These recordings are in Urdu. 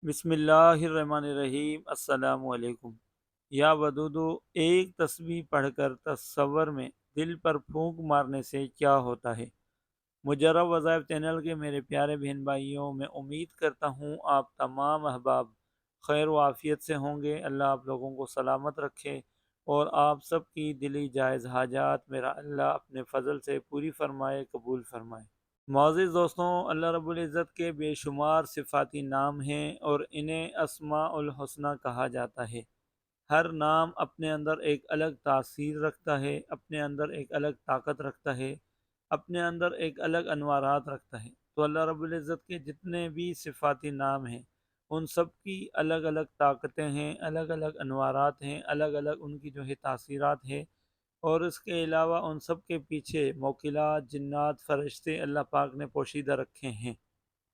بسم اللہ الرحمن الرحیم السلام علیکم۔ یا ودودو، ایک تسبیح پڑھ کر تصور میں دل پر پھونک مارنے سے کیا ہوتا ہے؟ مجرب وظائف چینل کے میرے پیارے بہن بھائیوں، میں امید کرتا ہوں آپ تمام احباب خیر و عافیت سے ہوں گے۔ اللہ آپ لوگوں کو سلامت رکھے اور آپ سب کی دلی جائز حاجات میرا اللہ اپنے فضل سے پوری فرمائے، قبول فرمائے۔ معزز دوستوں، اللہ رب العزت کے بے شمار صفاتی نام ہیں اور انہیں اسماء الحسنہ کہا جاتا ہے۔ ہر نام اپنے اندر ایک الگ تاثیر رکھتا ہے، اپنے اندر ایک الگ طاقت رکھتا ہے، اپنے اندر ایک الگ انوارات رکھتا ہے۔ تو اللہ رب العزت کے جتنے بھی صفاتی نام ہیں ان سب کی الگ الگ طاقتیں ہیں، الگ الگ انوارات ہیں، الگ الگ ان کی جو ہے تاثیرات ہیں، اور اس کے علاوہ ان سب کے پیچھے موکلات، جنات، فرشتے اللہ پاک نے پوشیدہ رکھے ہیں۔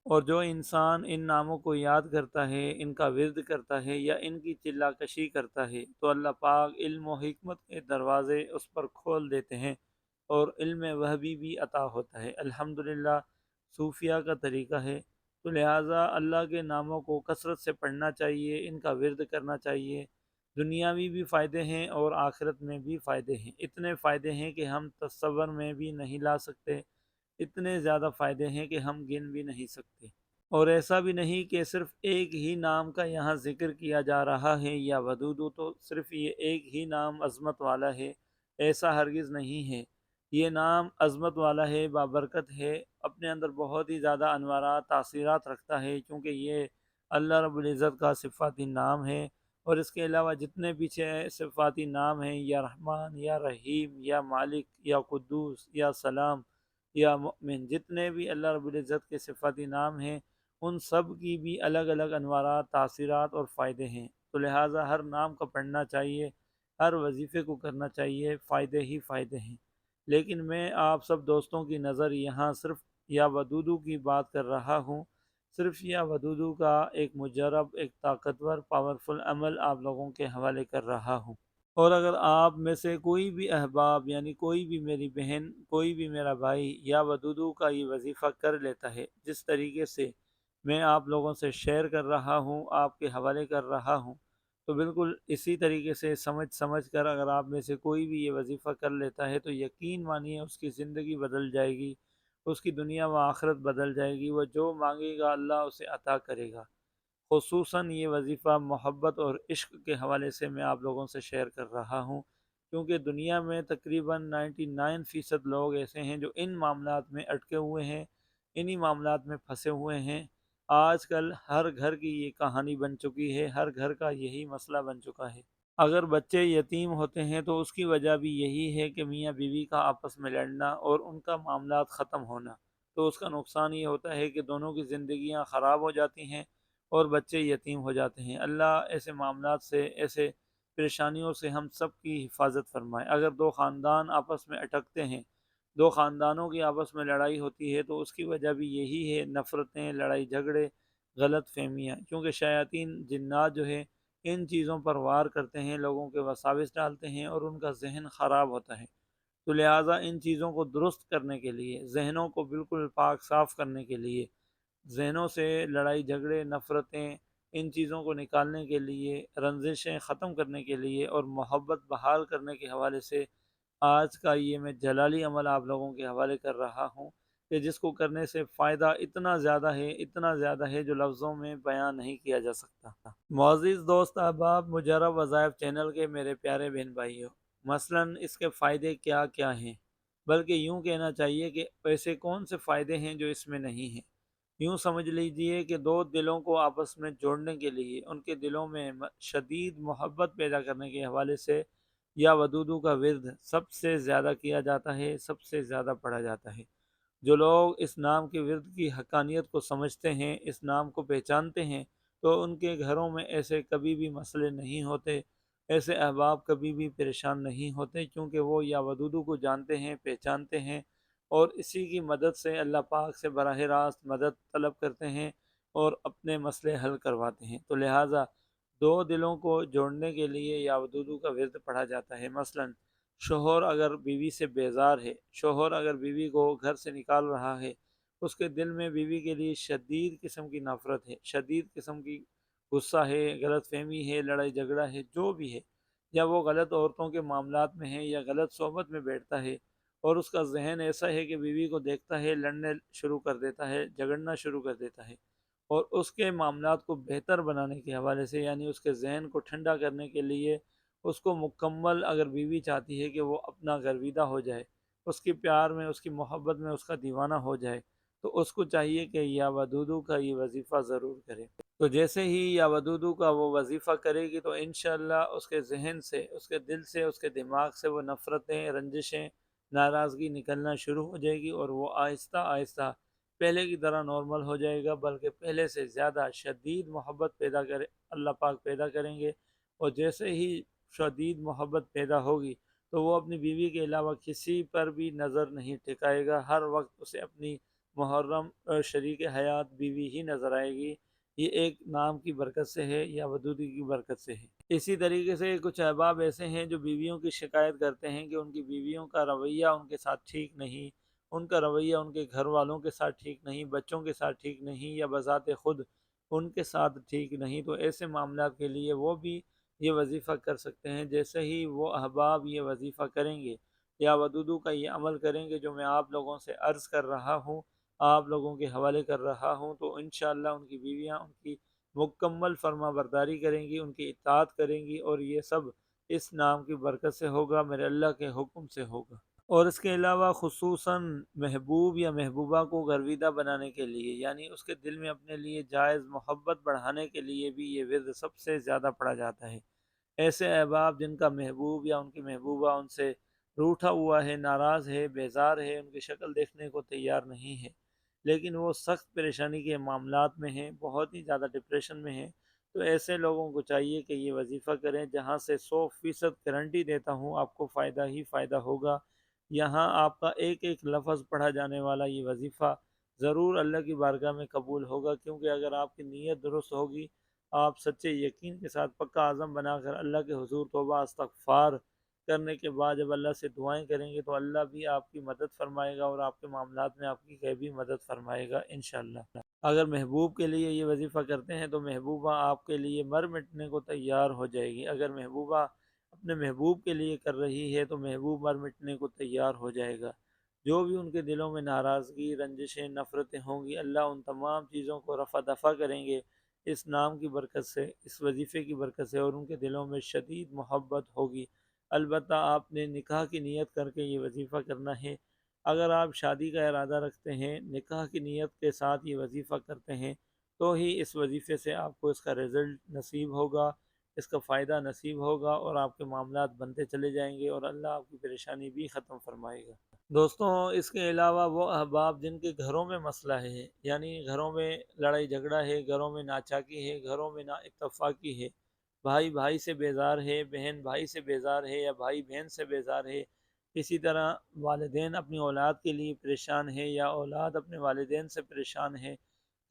اور جو انسان ان ناموں کو یاد کرتا ہے، ان کا ورد کرتا ہے یا ان کی چلا کشی کرتا ہے تو اللہ پاک علم و حکمت کے دروازے اس پر کھول دیتے ہیں اور علم وہبی بھی عطا ہوتا ہے۔ الحمدللہ صوفیہ کا طریقہ ہے، تو لہٰذا اللہ کے ناموں کو کثرت سے پڑھنا چاہیے، ان کا ورد کرنا چاہیے۔ دنیاوی بھی فائدے ہیں اور آخرت میں بھی فائدے ہیں، اتنے فائدے ہیں کہ ہم تصور میں بھی نہیں لا سکتے، اتنے زیادہ فائدے ہیں کہ ہم گن بھی نہیں سکتے۔ اور ایسا بھی نہیں کہ صرف ایک ہی نام کا یہاں ذکر کیا جا رہا ہے، یا ودودو تو صرف یہ ایک ہی نام عظمت والا ہے، ایسا ہرگز نہیں ہے۔ یہ نام عظمت والا ہے، بابرکت ہے، اپنے اندر بہت ہی زیادہ انوارات، تاثیرات رکھتا ہے، کیونکہ یہ اللہ رب العزت کا صفاتی نام ہے۔ اور اس کے علاوہ جتنے پیچھے صفاتی نام ہیں، یا رحمان، یا رحیم، یا مالک، یا قدوس، یا سلام، یا مؤمن، جتنے بھی اللہ رب العزت کے صفاتی نام ہیں ان سب کی بھی الگ الگ انوارات، تاثیرات اور فائدے ہیں۔ تو لہٰذا ہر نام کو پڑھنا چاہیے، ہر وظیفے کو کرنا چاہیے، فائدے ہی فائدے ہیں۔ لیکن میں آپ سب دوستوں کی نظر یہاں صرف یا ودودو کی بات کر رہا ہوں، صرف یا ودودو کا ایک مجرب، ایک طاقتور، پاورفل عمل آپ لوگوں کے حوالے کر رہا ہوں۔ اور اگر آپ میں سے کوئی بھی احباب، یعنی کوئی بھی میری بہن، کوئی بھی میرا بھائی یا ودودو کا یہ وظیفہ کر لیتا ہے جس طریقے سے میں آپ لوگوں سے شیئر کر رہا ہوں، آپ کے حوالے کر رہا ہوں، تو بالکل اسی طریقے سے سمجھ سمجھ کر اگر آپ میں سے کوئی بھی یہ وظیفہ کر لیتا ہے تو یقین مانیے اس کی زندگی بدل جائے گی، اس کی دنیا و آخرت بدل جائے گی، وہ جو مانگے گا اللہ اسے عطا کرے گا۔ خصوصاً یہ وظیفہ محبت اور عشق کے حوالے سے میں آپ لوگوں سے شیئر کر رہا ہوں، کیونکہ دنیا میں تقریباً 99% لوگ ایسے ہیں جو ان معاملات میں اٹکے ہوئے ہیں، انہی معاملات میں پھنسے ہوئے ہیں۔ آج کل ہر گھر کی یہ کہانی بن چکی ہے، ہر گھر کا یہی مسئلہ بن چکا ہے۔ اگر بچے یتیم ہوتے ہیں تو اس کی وجہ بھی یہی ہے کہ میاں بیوی کا آپس میں لڑنا اور ان کا معاملات ختم ہونا، تو اس کا نقصان یہ ہوتا ہے کہ دونوں کی زندگیاں خراب ہو جاتی ہیں اور بچے یتیم ہو جاتے ہیں۔ اللہ ایسے معاملات سے، ایسے پریشانیوں سے ہم سب کی حفاظت فرمائے۔ اگر دو خاندان آپس میں اٹکتے ہیں، دو خاندانوں کی آپس میں لڑائی ہوتی ہے تو اس کی وجہ بھی یہی ہے، نفرتیں، لڑائی جھگڑے، غلط فہمیاں، کیونکہ شیاطین، جنات جو ہے ان چیزوں پر وار کرتے ہیں، لوگوں کے وساوس ڈالتے ہیں اور ان کا ذہن خراب ہوتا ہے۔ تو لہٰذا ان چیزوں کو درست کرنے کے لیے، ذہنوں کو بالکل پاک صاف کرنے کے لیے، ذہنوں سے لڑائی جھگڑے، نفرتیں، ان چیزوں کو نکالنے کے لیے، رنجشیں ختم کرنے کے لیے اور محبت بحال کرنے کے حوالے سے آج کا یہ میں جلالی عمل آپ لوگوں کے حوالے کر رہا ہوں، کہ جس کو کرنے سے فائدہ اتنا زیادہ ہے، اتنا زیادہ ہے جو لفظوں میں بیان نہیں کیا جا سکتا۔ معزز دوست احباب، مجرب وظائف چینل کے میرے پیارے بہن بھائیوں، مثلاً اس کے فائدے کیا کیا ہیں، بلکہ یوں کہنا چاہیے کہ ایسے کون سے فائدے ہیں جو اس میں نہیں ہیں۔ یوں سمجھ لیجئے کہ دو دلوں کو آپس میں جوڑنے کے لیے، ان کے دلوں میں شدید محبت پیدا کرنے کے حوالے سے یا ودودو کا ورد سب سے زیادہ کیا جاتا ہے، سب سے زیادہ پڑھا جاتا ہے۔ جو لوگ اس نام کے ورد کی حقانیت کو سمجھتے ہیں، اس نام کو پہچانتے ہیں، تو ان کے گھروں میں ایسے کبھی بھی مسئلے نہیں ہوتے، ایسے احباب کبھی بھی پریشان نہیں ہوتے، کیونکہ وہ یا ودودو کو جانتے ہیں، پہچانتے ہیں، اور اسی کی مدد سے اللہ پاک سے براہ راست مدد طلب کرتے ہیں اور اپنے مسئلے حل کرواتے ہیں۔ تو لہٰذا دو دلوں کو جوڑنے کے لیے یا ودودو کا ورد پڑھا جاتا ہے۔ مثلاً شوہر اگر بیوی سے بیزار ہے، شوہر اگر بیوی کو گھر سے نکال رہا ہے، اس کے دل میں بیوی کے لیے شدید قسم کی نفرت ہے، شدید قسم کی غصہ ہے، غلط فہمی ہے، لڑائی جھگڑا ہے، جو بھی ہے، یا وہ غلط عورتوں کے معاملات میں ہے یا غلط صحبت میں بیٹھتا ہے اور اس کا ذہن ایسا ہے کہ بیوی کو دیکھتا ہے لڑنے شروع کر دیتا ہے، جھگڑنا شروع کر دیتا ہے، اور اس کے معاملات کو بہتر بنانے کے حوالے سے، یعنی اس کے ذہن کو ٹھنڈا کرنے کے لیے، اس کو مکمل اگر بیوی چاہتی ہے کہ وہ اپنا گرویدہ ہو جائے، اس کی پیار میں، اس کی محبت میں اس کا دیوانہ ہو جائے، تو اس کو چاہیے کہ یا ودودو کا یہ وظیفہ ضرور کرے۔ تو جیسے ہی یا ودودو کا وہ وظیفہ کرے گی تو انشاءاللہ اس کے ذہن سے، اس کے دل سے، اس کے دماغ سے وہ نفرتیں، رنجشیں، ناراضگی نکلنا شروع ہو جائے گی، اور وہ آہستہ آہستہ پہلے کی طرح نارمل ہو جائے گا، بلکہ پہلے سے زیادہ شدید محبت پیدا کرے اللہ پاک پیدا کریں گے۔ اور جیسے ہی شدید محبت پیدا ہوگی تو وہ اپنی بیوی کے علاوہ کسی پر بھی نظر نہیں ٹکائے گا، ہر وقت اسے اپنی محرم شریک حیات بیوی ہی نظر آئے گی۔ یہ ایک نام کی برکت سے ہے یا ودودی کی برکت سے ہے۔ اسی طریقے سے کچھ احباب ایسے ہیں جو بیویوں کی شکایت کرتے ہیں کہ ان کی بیویوں کا رویہ ان کے ساتھ ٹھیک نہیں، ان کا رویہ ان کے گھر والوں کے ساتھ ٹھیک نہیں، بچوں کے ساتھ ٹھیک نہیں، یا بذات خود ان کے ساتھ ٹھیک نہیں، تو ایسے معاملات کے لیے وہ بھی یہ وظیفہ کر سکتے ہیں۔ جیسے ہی وہ احباب یہ وظیفہ کریں گے یا ودودو کا یہ عمل کریں گے جو میں آپ لوگوں سے عرض کر رہا ہوں، آپ لوگوں کے حوالے کر رہا ہوں، تو انشاءاللہ ان کی بیویاں ان کی مکمل فرما برداری کریں گی، ان کی اطاعت کریں گی، اور یہ سب اس نام کی برکت سے ہوگا، میرے اللہ کے حکم سے ہوگا۔ اور اس کے علاوہ خصوصاً محبوب یا محبوبہ کو گرویدہ بنانے کے لیے، یعنی اس کے دل میں اپنے لیے جائز محبت بڑھانے کے لیے بھی یہ ورد سب سے زیادہ پڑھا جاتا ہے۔ ایسے احباب جن کا محبوب یا ان کی محبوبہ ان سے روٹھا ہوا ہے، ناراض ہے، بیزار ہے، ان کی شکل دیکھنے کو تیار نہیں ہے، لیکن وہ سخت پریشانی کے معاملات میں ہیں، بہت ہی زیادہ ڈپریشن میں ہیں، تو ایسے لوگوں کو چاہیے کہ یہ وظیفہ کریں، جہاں سے 100% گارنٹی دیتا ہوں آپ کو فائدہ ہی فائدہ ہوگا۔ یہاں آپ کا ایک ایک لفظ پڑھا جانے والا یہ وظیفہ ضرور اللہ کی بارگاہ میں قبول ہوگا، کیونکہ اگر آپ کی نیت درست ہوگی، آپ سچے یقین کے ساتھ پکا عزم بنا کر اللہ کے حضور توبہ استغفار کرنے کے بعد جب اللہ سے دعائیں کریں گے تو اللہ بھی آپ کی مدد فرمائے گا، اور آپ کے معاملات میں آپ کی غیبی مدد فرمائے گا انشاءاللہ۔ اگر محبوب کے لیے یہ وظیفہ کرتے ہیں تو محبوبہ آپ کے لیے مر مٹنے کو تیار ہو جائے گی، اگر محبوبہ اپنے محبوب کے لیے کر رہی ہے تو محبوب مر مٹنے کو تیار ہو جائے گا۔ جو بھی ان کے دلوں میں ناراضگی، رنجشیں، نفرتیں ہوں گی، اللہ ان تمام چیزوں کو رفع دفع کریں گے اس نام کی برکت سے، اس وظیفے کی برکت سے، اور ان کے دلوں میں شدید محبت ہوگی۔ البتہ آپ نے نکاح کی نیت کر کے یہ وظیفہ کرنا ہے۔ اگر آپ شادی کا ارادہ رکھتے ہیں، نکاح کی نیت کے ساتھ یہ وظیفہ کرتے ہیں، تو ہی اس وظیفے سے آپ کو اس کا رزلٹ نصیب ہوگا، اس کا فائدہ نصیب ہوگا، اور آپ کے معاملات بنتے چلے جائیں گے، اور اللہ آپ کی پریشانی بھی ختم فرمائے گا۔ دوستوں، اس کے علاوہ وہ احباب جن کے گھروں میں مسئلہ ہے، یعنی گھروں میں لڑائی جھگڑا ہے، گھروں میں ناچاکی ہے، گھروں میں نا اتفاقی ہے، بھائی بھائی سے بیزار ہے، بہن بھائی سے بیزار ہے، یا بھائی بہن سے بیزار ہے، اسی طرح والدین اپنی اولاد کے لیے پریشان ہے، یا اولاد اپنے والدین سے پریشان ہے،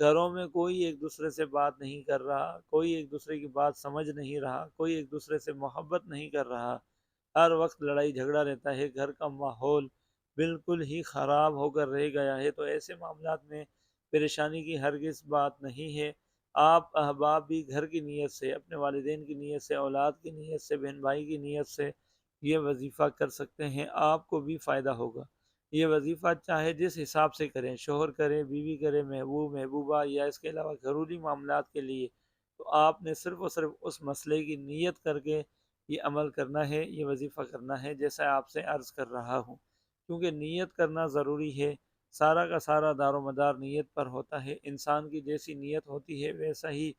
گھروں میں کوئی ایک دوسرے سے بات نہیں کر رہا، کوئی ایک دوسرے کی بات سمجھ نہیں رہا، کوئی ایک دوسرے سے محبت نہیں کر رہا، ہر وقت لڑائی جھگڑا رہتا ہے، گھر کا ماحول بالکل ہی خراب ہو کر رہ گیا ہے، تو ایسے معاملات میں پریشانی کی ہرگز بات نہیں ہے۔ آپ احباب بھی گھر کی نیت سے، اپنے والدین کی نیت سے، اولاد کی نیت سے، بہن بھائی کی نیت سے یہ وظیفہ کر سکتے ہیں، آپ کو بھی فائدہ ہوگا۔ یہ وظیفہ چاہے جس حساب سے کریں، شوہر کرے، بیوی کرے، محبوب محبوبہ، یا اس کے علاوہ گھریلو معاملات کے لیے، تو آپ نے صرف اور صرف اس مسئلے کی نیت کر کے یہ عمل کرنا ہے، یہ وظیفہ کرنا ہے، جیسا آپ سے عرض کر رہا ہوں، کیونکہ نیت کرنا ضروری ہے۔ سارا کا سارا دار و مدار نیت پر ہوتا ہے، انسان کی جیسی نیت ہوتی ہے ویسا ہی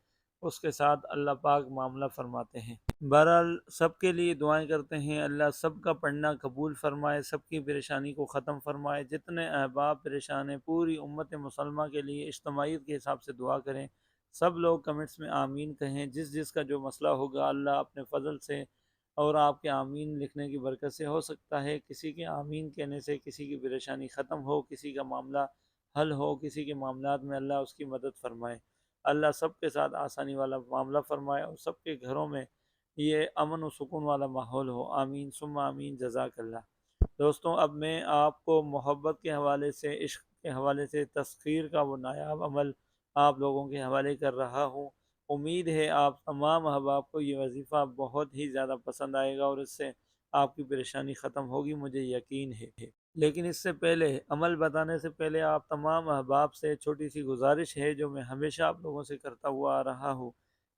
اس کے ساتھ اللہ پاک معاملہ فرماتے ہیں۔ بہرحال سب کے لیے دعائیں کرتے ہیں، اللہ سب کا پڑھنا قبول فرمائے، سب کی پریشانی کو ختم فرمائے۔ جتنے احباب پریشان ہیں پوری امت مسلمہ کے لیے اجتماعیت کے حساب سے دعا کریں، سب لوگ کمنٹس میں آمین کہیں، جس جس کا جو مسئلہ ہوگا اللہ اپنے فضل سے اور آپ کے آمین لکھنے کی برکت سے، ہو سکتا ہے کسی کے آمین کہنے سے کسی کی پریشانی ختم ہو، کسی کا معاملہ حل ہو، کسی کے معاملات میں اللہ اس کی مدد فرمائے۔ اللہ سب کے ساتھ آسانی والا معاملہ فرمائے، اور سب کے گھروں میں یہ امن و سکون والا ماحول ہو۔ آمین ثم آمین، جزاک اللہ۔ دوستوں، اب میں آپ کو محبت کے حوالے سے، عشق کے حوالے سے تسخیر کا وہ نایاب عمل آپ لوگوں کے حوالے کر رہا ہوں۔ امید ہے آپ تمام احباب کو یہ وظیفہ بہت ہی زیادہ پسند آئے گا اور اس سے آپ کی پریشانی ختم ہوگی، مجھے یقین ہے۔ لیکن اس سے پہلے، عمل بتانے سے پہلے، آپ تمام احباب سے چھوٹی سی گزارش ہے جو میں ہمیشہ آپ لوگوں سے کرتا ہوا آ رہا ہوں۔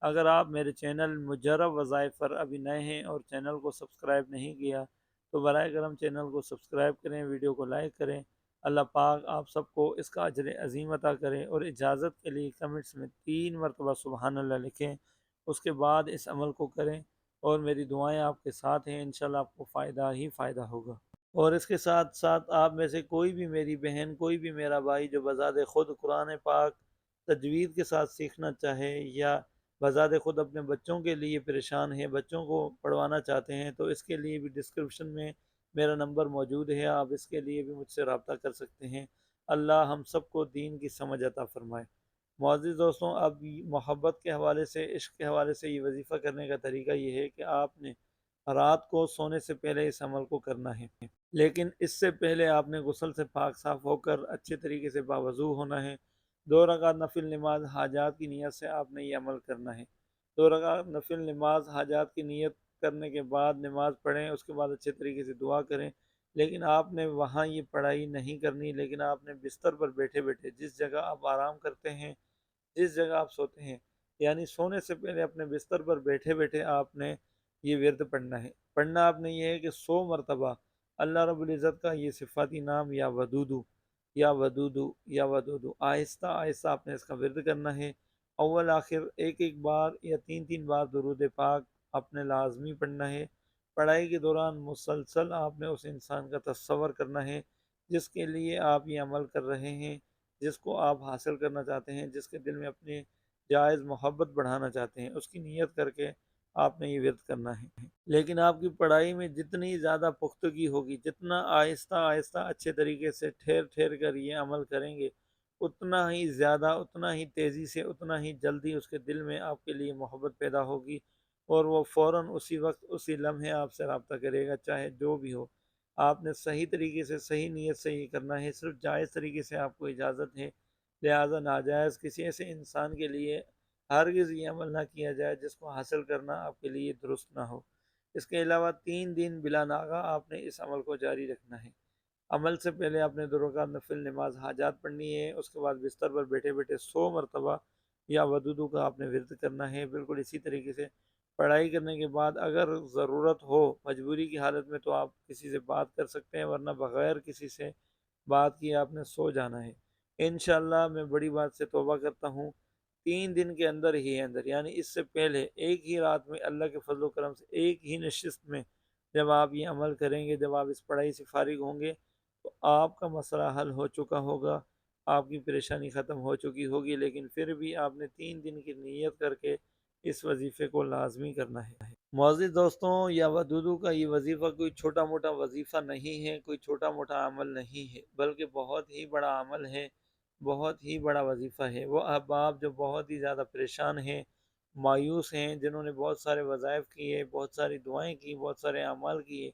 اگر آپ میرے چینل مجرب وظائف پر ابھی نئے ہیں اور چینل کو سبسکرائب نہیں کیا تو براہ کرم چینل کو سبسکرائب کریں، ویڈیو کو لائک کریں۔ اللہ پاک آپ سب کو اس کا اجر عظیم عطا کریں، اور اجازت کے لیے کمنٹس میں 3 مرتبہ سبحان اللہ لکھیں، اس کے بعد اس عمل کو کریں، اور میری دعائیں آپ کے ساتھ ہیں، انشاءاللہ آپ کو فائدہ ہی فائدہ ہوگا۔ اور اس کے ساتھ ساتھ آپ میں سے کوئی بھی میری بہن، کوئی بھی میرا بھائی جو بذات خود قرآن پاک تجوید کے ساتھ سیکھنا چاہے یا بذات خود اپنے بچوں کے لیے پریشان ہے، بچوں کو پڑھوانا چاہتے ہیں، تو اس کے لیے بھی ڈسکرپشن میں میرا نمبر موجود ہے، آپ اس کے لیے بھی مجھ سے رابطہ کر سکتے ہیں۔ اللہ ہم سب کو دین کی سمجھ عطا فرمائے۔ معزز دوستوں، اب محبت کے حوالے سے، عشق کے حوالے سے یہ وظیفہ کرنے کا طریقہ یہ ہے کہ آپ نے رات کو سونے سے پہلے اس عمل کو کرنا ہے، لیکن اس سے پہلے آپ نے غسل سے پاک صاف ہو کر اچھے طریقے سے باوضو ہونا ہے۔ 2 رکعت نفل نماز حاجات کی نیت سے آپ نے یہ عمل کرنا ہے۔ 2 رکعت نفل نماز حاجات کی نیت کرنے کے بعد نماز پڑھیں، اس کے بعد اچھے طریقے سے دعا کریں، لیکن آپ نے وہاں یہ پڑھائی نہیں کرنی، لیکن آپ نے بستر پر بیٹھے بیٹھے جس جگہ آپ آرام کرتے ہیں، جس جگہ آپ سوتے ہیں، یعنی سونے سے پہلے اپنے بستر پر بیٹھے بیٹھے آپ نے یہ ورد پڑھنا ہے۔ پڑھنا آپ نے یہ ہے کہ 100 مرتبہ اللہ رب العزت کا یہ صفاتی نام، یا ودودو یا ودودو یا ودودو، آہستہ آہستہ آپ نے اس کا ورد کرنا ہے۔ اول آخر ایک ایک بار یا 3 3 بار درود پاک آپ نے لازمی پڑھنا ہے۔ پڑھائی کے دوران مسلسل آپ نے اس انسان کا تصور کرنا ہے جس کے لیے آپ یہ عمل کر رہے ہیں، جس کو آپ حاصل کرنا چاہتے ہیں، جس کے دل میں اپنی جائز محبت بڑھانا چاہتے ہیں، اس کی نیت کر کے آپ نے یہ ورد کرنا ہے۔ لیکن آپ کی پڑھائی میں جتنی زیادہ پختگی ہوگی، جتنا آہستہ آہستہ اچھے طریقے سے ٹھہر ٹھہر کر یہ عمل کریں گے، اتنا ہی زیادہ، اتنا ہی تیزی سے، اتنا ہی جلدی اس کے دل میں آپ کے لیے محبت پیدا ہوگی، اور وہ فوراً اسی وقت، اسی لمحے آپ سے رابطہ کرے گا، چاہے جو بھی ہو۔ آپ نے صحیح طریقے سے، صحیح نیت سے یہ کرنا ہے، صرف جائز طریقے سے آپ کو اجازت ہے، لہذا ناجائز کسی ایسے انسان کے لیے ہرگز یہ عمل نہ کیا جائے جس کو حاصل کرنا آپ کے لیے درست نہ ہو۔ اس کے علاوہ 3 دن بلا ناغہ آپ نے اس عمل کو جاری رکھنا ہے۔ عمل سے پہلے آپ نے 2 رکعت نفل نماز حاجات پڑھنی ہے، اس کے بعد بستر پر بیٹھے بیٹھے 100 مرتبہ یا ودودو کا آپ نے ورد کرنا ہے۔ بالکل اسی طریقے سے پڑھائی کرنے کے بعد اگر ضرورت ہو، مجبوری کی حالت میں، تو آپ کسی سے بات کر سکتے ہیں، ورنہ بغیر کسی سے بات کیے آپ نے سو جانا ہے۔ انشاءاللہ میں بڑی بات سے توبہ کرتا ہوں، 3 دن کے اندر یعنی اس سے پہلے ایک ہی رات میں، اللہ کے فضل و کرم سے ایک ہی نشست میں جب آپ یہ عمل کریں گے، جب آپ اس پڑھائی سے فارغ ہوں گے، تو آپ کا مسئلہ حل ہو چکا ہوگا، آپ کی پریشانی ختم ہو چکی ہوگی، لیکن پھر بھی آپ نے 3 دن کی نیت کر کے اس وظیفے کو لازمی کرنا ہے۔ معزز دوستوں، یا ودودو کا یہ وظیفہ کوئی چھوٹا موٹا وظیفہ نہیں ہے، کوئی چھوٹا موٹا عمل نہیں ہے، بلکہ بہت ہی بڑا عمل ہے، بہت ہی بڑا وظیفہ ہے۔ وہ احباب جو بہت ہی زیادہ پریشان ہیں، مایوس ہیں، جنہوں نے بہت سارے وظائف کیے، بہت ساری دعائیں کی، بہت سارے اعمال کیے،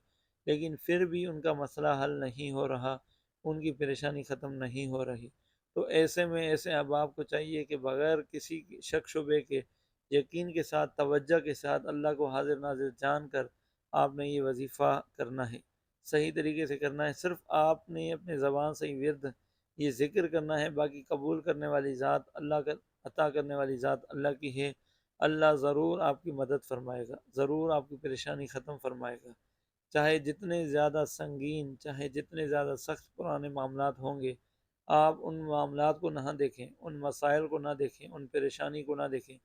لیکن پھر بھی ان کا مسئلہ حل نہیں ہو رہا، ان کی پریشانی ختم نہیں ہو رہی، تو ایسے میں ایسے احباب کو چاہیے کہ بغیر کسی شک شبے کے، یقین کے ساتھ، توجہ کے ساتھ، اللہ کو حاضر ناظر جان کر آپ نے یہ وظیفہ کرنا ہے، صحیح طریقے سے کرنا ہے۔ صرف آپ نے اپنے زبان سے ہی ورد یہ ذکر کرنا ہے، باقی قبول کرنے والی ذات اللہ کا، عطا کرنے والی ذات اللہ کی ہے۔ اللہ ضرور آپ کی مدد فرمائے گا، ضرور آپ کی پریشانی ختم فرمائے گا، چاہے جتنے زیادہ سنگین، چاہے جتنے زیادہ سخت پرانے معاملات ہوں گے، آپ ان معاملات کو نہ دیکھیں، ان مسائل کو نہ دیکھیں، ان پریشانی کو نہ دیکھیں،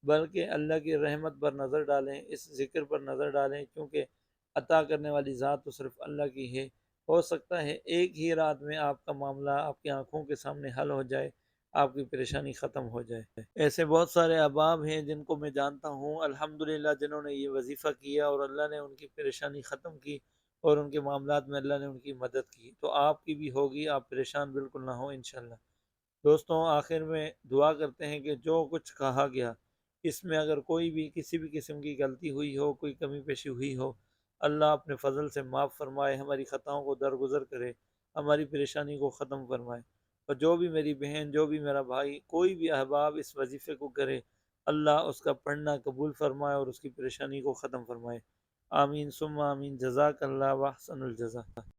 بلکہ اللہ کی رحمت پر نظر ڈالیں، اس ذکر پر نظر ڈالیں، کیونکہ عطا کرنے والی ذات تو صرف اللہ کی ہے۔ ہو سکتا ہے ایک ہی رات میں آپ کا معاملہ آپ کی آنکھوں کے سامنے حل ہو جائے، آپ کی پریشانی ختم ہو جائے۔ ایسے بہت سارے احباب ہیں جن کو میں جانتا ہوں الحمدللہ، جنہوں نے یہ وظیفہ کیا اور اللہ نے ان کی پریشانی ختم کی، اور ان کے معاملات میں اللہ نے ان کی مدد کی، تو آپ کی بھی ہوگی، آپ پریشان بالکل نہ ہوں انشاءاللہ۔ دوستوں، آخر میں دعا کرتے ہیں کہ جو کچھ کہا گیا، اس میں اگر کوئی بھی کسی بھی قسم کی غلطی ہوئی ہو، کوئی کمی پیشی ہوئی ہو، اللہ اپنے فضل سے معاف فرمائے، ہماری خطاؤں کو درگزر کرے، ہماری پریشانی کو ختم فرمائے۔ اور جو بھی میری بہن، جو بھی میرا بھائی، کوئی بھی احباب اس وظیفے کو کرے، اللہ اس کا پڑھنا قبول فرمائے اور اس کی پریشانی کو ختم فرمائے۔ آمین ثم آمین۔ جزاک اللہ و احسن الجزا۔